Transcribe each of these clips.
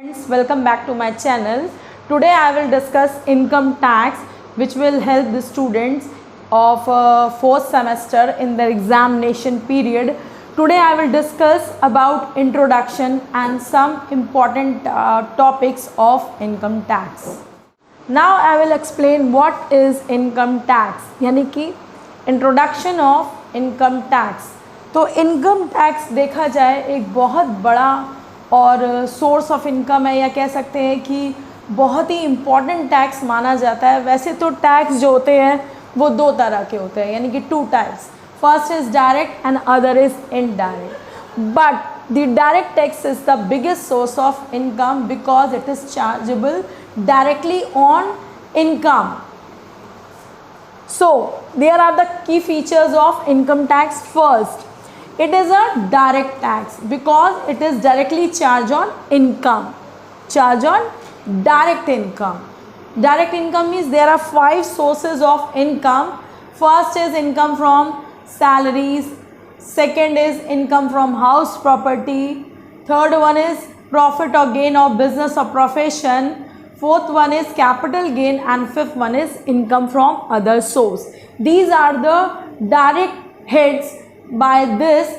Friends, welcome back to my channel. Today I will discuss income tax, which will help the students of fourth semester in their examination period. Today I will discuss about introduction and some important topics of income tax. Now I will explain what is income tax, यानी कि introduction of income tax. तो income tax देखा जाए एक बहुत बड़ा और source of income है, या कह सकते हैं कि बहुत ही इम्पॉर्टेंट टैक्स माना जाता है. वैसे तो टैक्स जो होते हैं वो दो तरह के होते हैं, यानी कि two types. First is direct and other is indirect. But the direct tax is the biggest source of income because it is chargeable directly on income. So there are the key features of income tax. First, it is a direct tax because it is directly charged on income. Charge on direct income. Direct income means there are 5 sources of income. First is income from salaries. Second is income from house property. Third one is profit or gain of business or profession. Fourth one is capital gain, and fifth one is income from other source. These are the direct heads. By this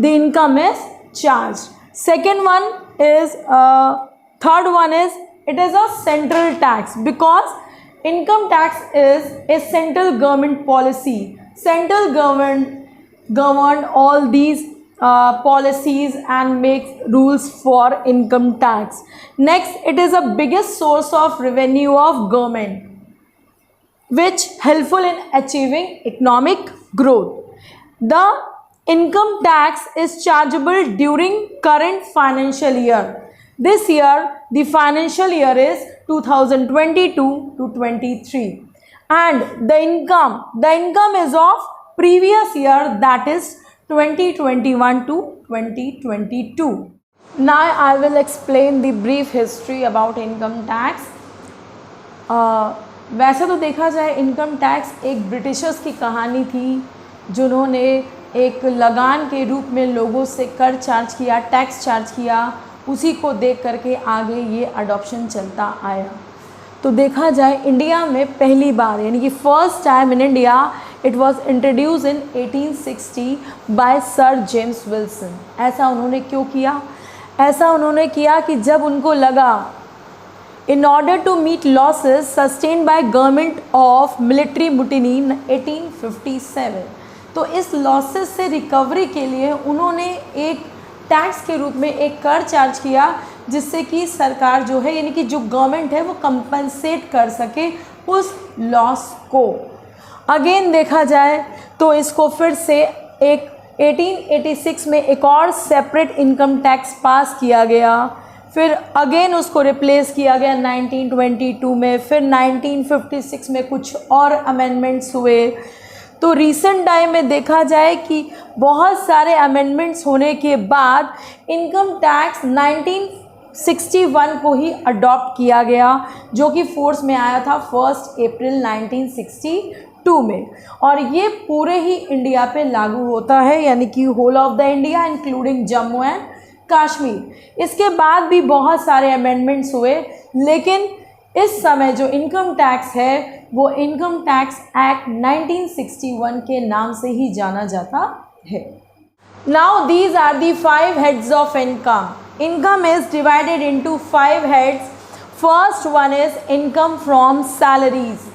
the income is charged. Second one is third one is it is a central tax because income tax is a central government policy. Central government govern all these policies and makes rules for income tax. Next, it is the biggest source of revenue of government, which helpful in achieving economic growth. The income tax is chargeable during current financial year. This year, the financial year is 2022 to 23, and the income is of previous year, that is 2021 to 2022. Now I will explain the brief history about income tax. वैसे तो देखा जाए income tax एक Britishers की कहानी थी, जिन्होंने एक लगान के रूप में लोगों से कर चार्ज किया, टैक्स चार्ज किया. उसी को देख करके आगे ये अडॉप्शन चलता आया. तो देखा जाए इंडिया में पहली बार, यानी कि first time in India it was introduce इन 1860 बाय सर जेम्स विल्सन. ऐसा उन्होंने क्यों किया? ऐसा उन्होंने किया कि जब उनको लगा in order to meet losses sustain by government of military mutiny in 1857, तो इस लॉसेस से रिकवरी के लिए उन्होंने एक टैक्स के रूप में एक कर चार्ज किया, जिससे कि सरकार जो है, यानी कि जो गवर्नमेंट है, वो कंपनसेट कर सके उस लॉस को. अगेन देखा जाए तो इसको फिर से एक 1886 में एक और सेपरेट इनकम टैक्स पास किया गया. फिर अगेन उसको रिप्लेस किया गया 1922 में. फिर 1956 में कुछ और अमेंडमेंट्स हुए. तो रिसेंट टाइम में देखा जाए कि बहुत सारे अमेंडमेंट्स होने के बाद इनकम टैक्स 1961 को ही अडॉप्ट किया गया, जो कि फोर्स में आया था 1 अप्रैल 1962 में. और ये पूरे ही इंडिया पे लागू होता है, यानी कि whole of the India including Jammu and Kashmir. इसके बाद भी बहुत सारे अमेंडमेंट्स हुए, लेकिन इस समय जो इनकम टैक्स है वो इनकम टैक्स एक्ट 1961 के नाम से ही जाना जाता है. Now these are the 5 heads of income. Income is divided into 5 heads. First one is income from salaries.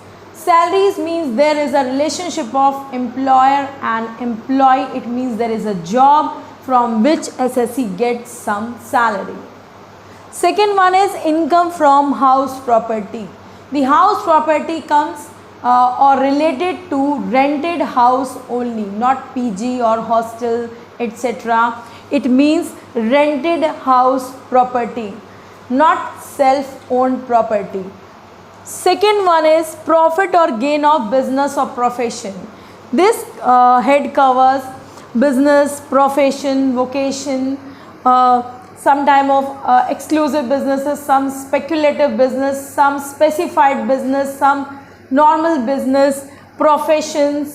Salaries means there is a relationship of employer and employee. It means there is a job from which SSC gets some salary. Second one is income from house property. The house property comes or related to rented house only, not PG or hostel, etc. It means rented house property, not self-owned property. Second one is profit or gain of business or profession. This head covers business, profession, vocation, some type of exclusive businesses, some speculative business, some specified business, some normal business, professions.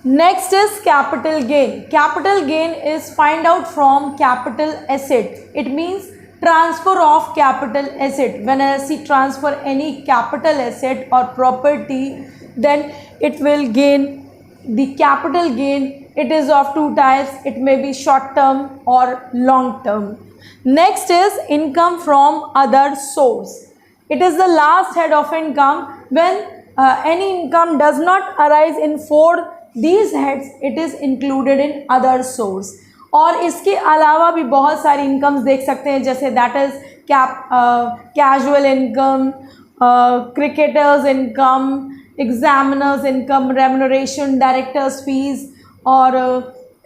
Next is capital gain. Capital gain is find out from capital asset. It means transfer of capital asset. When I see transfer any capital asset or property, then it will gain the capital gain. It is of two types. It may be short term or long term. Next is income from other source. It is the last head of income. When any income does not arise in four these heads, it is included in other source. और इसके अलावा भी बहुत सारी incomes देख सकते हैं, जैसे that is casual income, cricketers income, examiners income, remuneration, directors fees और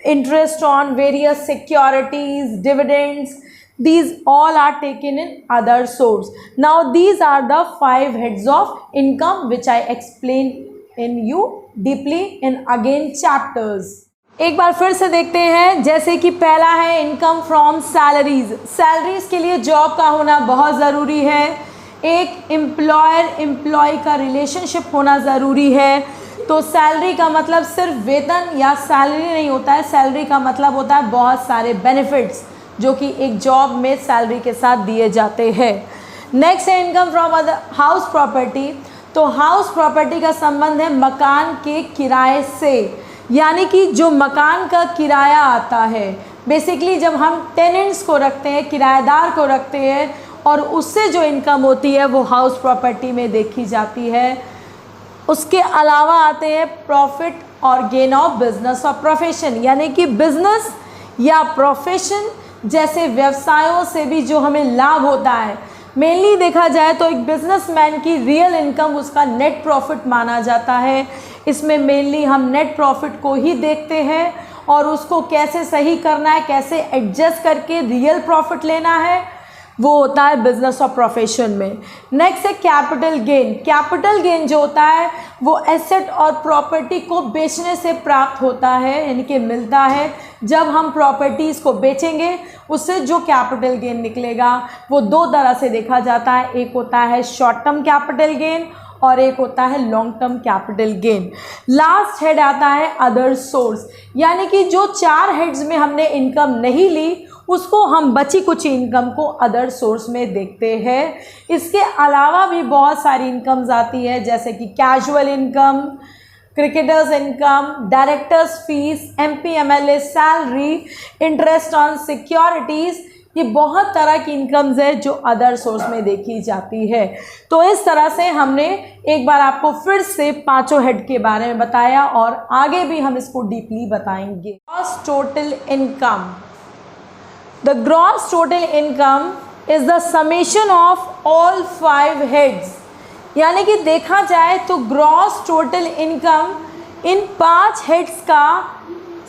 interest on various securities, dividends. These all are taken in other source. Now these are the 5 heads of income which I explained in you deeply in again chapters. एक बार फिर से देखते हैं. जैसे कि पहला है इनकम फ्रॉम सैलरीज. सैलरीज के लिए जॉब का होना बहुत ज़रूरी है. एक एम्प्लॉयर एम्प्लॉय का रिलेशनशिप होना ज़रूरी है. तो सैलरी का मतलब सिर्फ वेतन या सैलरी नहीं होता है. सैलरी का मतलब होता है बहुत सारे बेनिफिट्स जो कि एक जॉब में सैलरी के साथ दिए जाते हैं. नेक्स्ट है income from other house property. तो हाउस प्रॉपर्टी का संबंध है मकान के किराए से, यानी कि जो मकान का किराया आता है. बेसिकली जब हम टेनेंट्स को रखते हैं, किराएदार को रखते हैं, और उससे जो इनकम होती है वो हाउस प्रॉपर्टी में देखी जाती है. उसके अलावा आते हैं प्रॉफिट और गेन ऑफ बिजनेस और प्रोफेशन, यानी कि बिजनेस या प्रोफेशन जैसे व्यवसायों से भी जो हमें लाभ होता है. मेनली देखा जाए तो एक बिजनेसमैन की रियल इनकम उसका नेट प्रॉफिट माना जाता है. इसमें मेनली हम नेट प्रॉफिट को ही देखते हैं और उसको कैसे सही करना है, कैसे एडजस्ट करके रियल प्रॉफिट लेना है, वो होता है बिजनेस और प्रोफेशन में. नेक्स्ट है कैपिटल गेन. कैपिटल गेन जो होता है वो एसेट और प्रॉपर्टी को बेचने से प्राप्त होता है, यानी कि मिलता है. जब हम प्रॉपर्टीज़ को बेचेंगे उससे जो कैपिटल गेन निकलेगा वो दो तरह से देखा जाता है. एक होता है शॉर्ट टर्म कैपिटल गेन और एक होता है long term capital gain. Last head आता है अदर सोर्स, यानी कि जो 4 हेड्स में हमने इनकम नहीं ली उसको हम बची कुछ इनकम को अदर सोर्स में देखते हैं. इसके अलावा भी बहुत सारी इनकम्स आती है, जैसे कि casual income, cricketers income, directors fees, MPMLA salary, interest on securities. ये बहुत तरह की इनकम्स है जो अदर सोर्स में देखी जाती है. तो इस तरह से हमने एक बार आपको फिर से 5 हेड के बारे में बताया और आगे भी हम इसको डीपली बताएंगे. Gross total income. The gross total income is the summation of all 5 heads. यानी कि देखा जाए तो gross total income in 5 heads का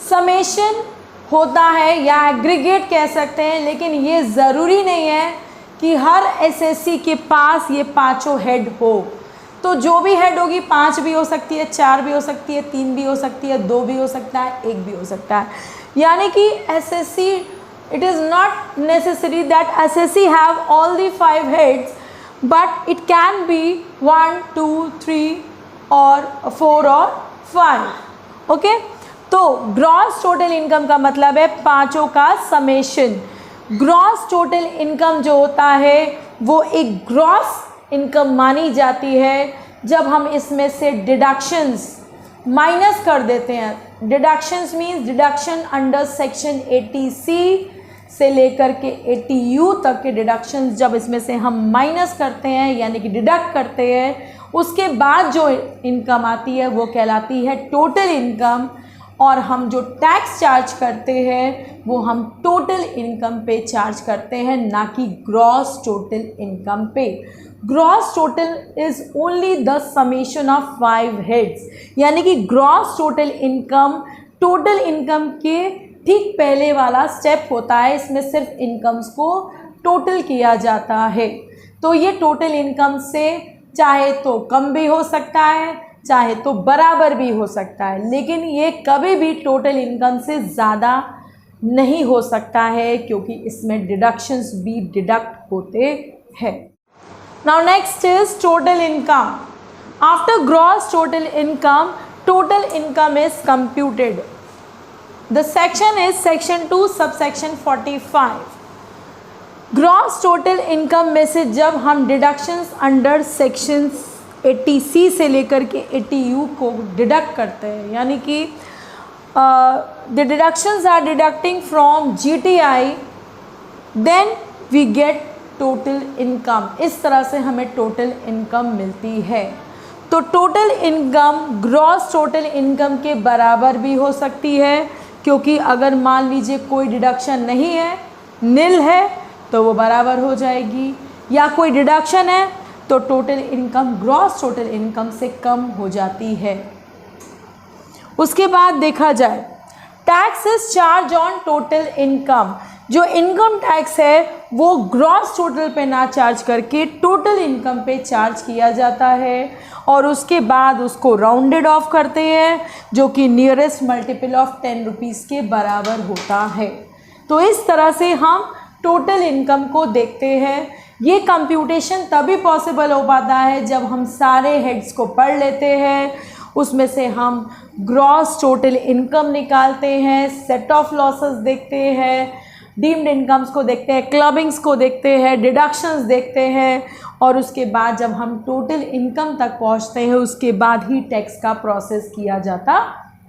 समेशन होता है या एग्रीगेट कह सकते हैं. लेकिन ये ज़रूरी नहीं है कि हर SSC के पास ये 5 हेड हो. तो जो भी हेड होगी 5 भी हो सकती है, 4 भी हो सकती है, 3 भी हो सकती है, 2 भी हो सकता है, 1 भी हो सकता है. यानी कि SSC it is not necessary that SSC have all the 5 heads, but it can be 1, 2, 3 or 4 or 5. Okay. तो ग्रॉस टोटल इनकम का मतलब है 5 का समेशन. ग्रॉस टोटल इनकम जो होता है वो एक ग्रॉस इनकम मानी जाती है जब हम इसमें से डिडक्शंस माइनस कर देते हैं. Deductions means deduction under section 80C से लेकर के 80U तक के डिडक्शंस जब इसमें से हम माइनस करते हैं, यानी कि डिडक्ट करते हैं, उसके बाद जो इनकम आती है वो कहलाती है टोटल इनकम. और हम जो टैक्स चार्ज करते हैं वो हम टोटल इनकम पे चार्ज करते हैं, ना कि ग्रॉस टोटल इनकम पे. Gross total is only the summation of 5 heads, यानी कि gross total income total income के ठीक पहले वाला स्टेप होता है. इसमें सिर्फ इनकम्स को टोटल किया जाता है. तो ये टोटल इनकम से चाहे तो कम भी हो सकता है, चाहे तो बराबर भी हो सकता है, लेकिन ये कभी भी टोटल इनकम से ज़्यादा नहीं हो सकता है क्योंकि इसमें डिडक्शंस भी डिडक्ट होते हैं. Now next is total income. After gross total income is computed. The section is section 2 subsection 45. Gross total income में से जब हम डिडक्शंस अंडर सेक्शन 80C से लेकर के 80U को डिडक्ट करते हैं, यानी कि the deductions are deducting from GTI, then we get total income. इस तरह से हमें टोटल इनकम मिलती है। तो total income gross total income के बराबर भी हो सकती है, क्योंकि अगर मान लीजिए कोई डिडक्शन नहीं है, निल है, तो वो बराबर हो जाएगी, या कोई डिडक्शन है तो total income gross total income से कम हो जाती है। उसके बाद देखा जाए tax is charge on total income. जो इनकम टैक्स है वो ग्रॉस टोटल पे ना चार्ज करके टोटल इनकम पे चार्ज किया जाता है, और उसके बाद उसको राउंडेड ऑफ करते हैं, जो कि नियरेस्ट मल्टीपल ऑफ 10 रुपीज़ के बराबर होता है। तो इस तरह से हम टोटल इनकम को देखते हैं। ये कंप्यूटेशन तभी पॉसिबल हो पाता है जब हम सारे हेड्स को पढ़ लेते हैं, उसमें से हम ग्रॉस टोटल इनकम निकालते हैं, सेट ऑफ लॉसेस देखते हैं, डीम्ड इनकम्स को देखते हैं, क्लबिंग्स को देखते हैं, डिडक्शंस देखते हैं, और उसके बाद जब हम टोटल इनकम तक पहुंचते हैं उसके बाद ही टैक्स का प्रोसेस किया जाता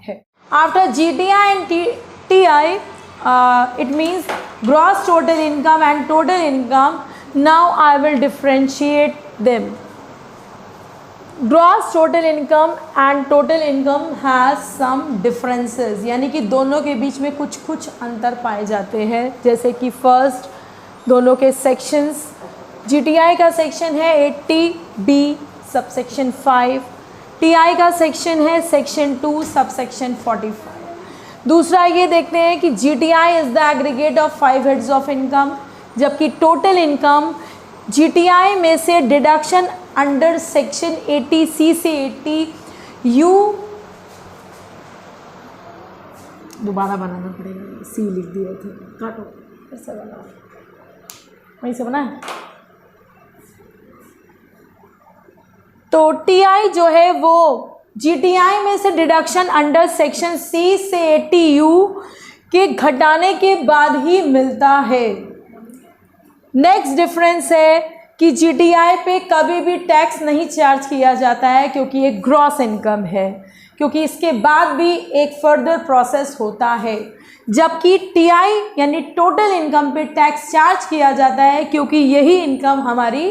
है। After GTI and TI it means gross total income and total income. Now I will differentiate them. Gross total income and total income has some differences, यानी कि दोनों के बीच में कुछ कुछ अंतर पाए जाते हैं। जैसे कि फर्स्ट, दोनों के सेक्शंस, GTI का सेक्शन है 80B सबसेक्शन 5, TI का सेक्शन है सेक्शन 2 सबसेक्शन 45। दूसरा ये देखते हैं कि GTI is the aggregate of 5 heads of income, जबकि टोटल इनकम GTI में से डिडक्शन अंडर सेक्शन 80C से 80U, दोबारा बनाना पड़ेगा, C लिख दिए थे, काटो ऐसे बनाओ, वहीं से बना है। तो TI जो है वो GTI में से डिडक्शन अंडर सेक्शन C से 80U के घटाने के बाद ही मिलता है। नेक्स्ट डिफरेंस है कि GTI पे कभी भी टैक्स नहीं चार्ज किया जाता है, क्योंकि ये ग्रॉस इनकम है, क्योंकि इसके बाद भी एक फर्दर प्रोसेस होता है। जबकि TI यानी टोटल इनकम पे टैक्स चार्ज किया जाता है, क्योंकि यही इनकम हमारी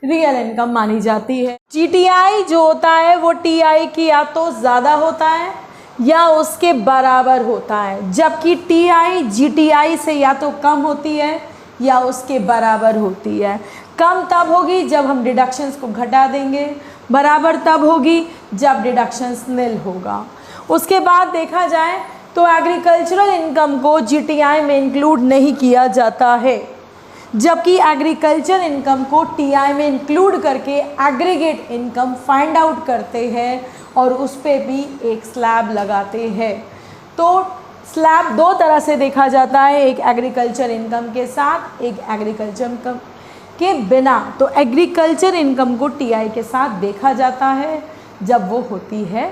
रियल इनकम मानी जाती है। GTI जो होता है वो TI की या तो ज़्यादा होता है या उसके बराबर होता है, जबकि TI GTI से या तो कम होती है या उसके बराबर होती है। कम तब होगी जब हम डिडक्शंस को घटा देंगे, बराबर तब होगी जब डिडक्शंस निल होगा। उसके बाद देखा जाए तो एग्रीकल्चरल इनकम को GTI में इंक्लूड नहीं किया जाता है, जबकि एग्रीकल्चर इनकम को TI में इंक्लूड करके एग्रीगेट इनकम फाइंड आउट करते हैं और उस पर भी एक स्लैब लगाते हैं। तो स्लैब दो तरह से देखा जाता है, एक एग्रीकल्चर इनकम के साथ, एक एग्रीकल्चर इनकम के बिना। तो एग्रीकल्चर इनकम को TI के साथ देखा जाता है जब वो होती है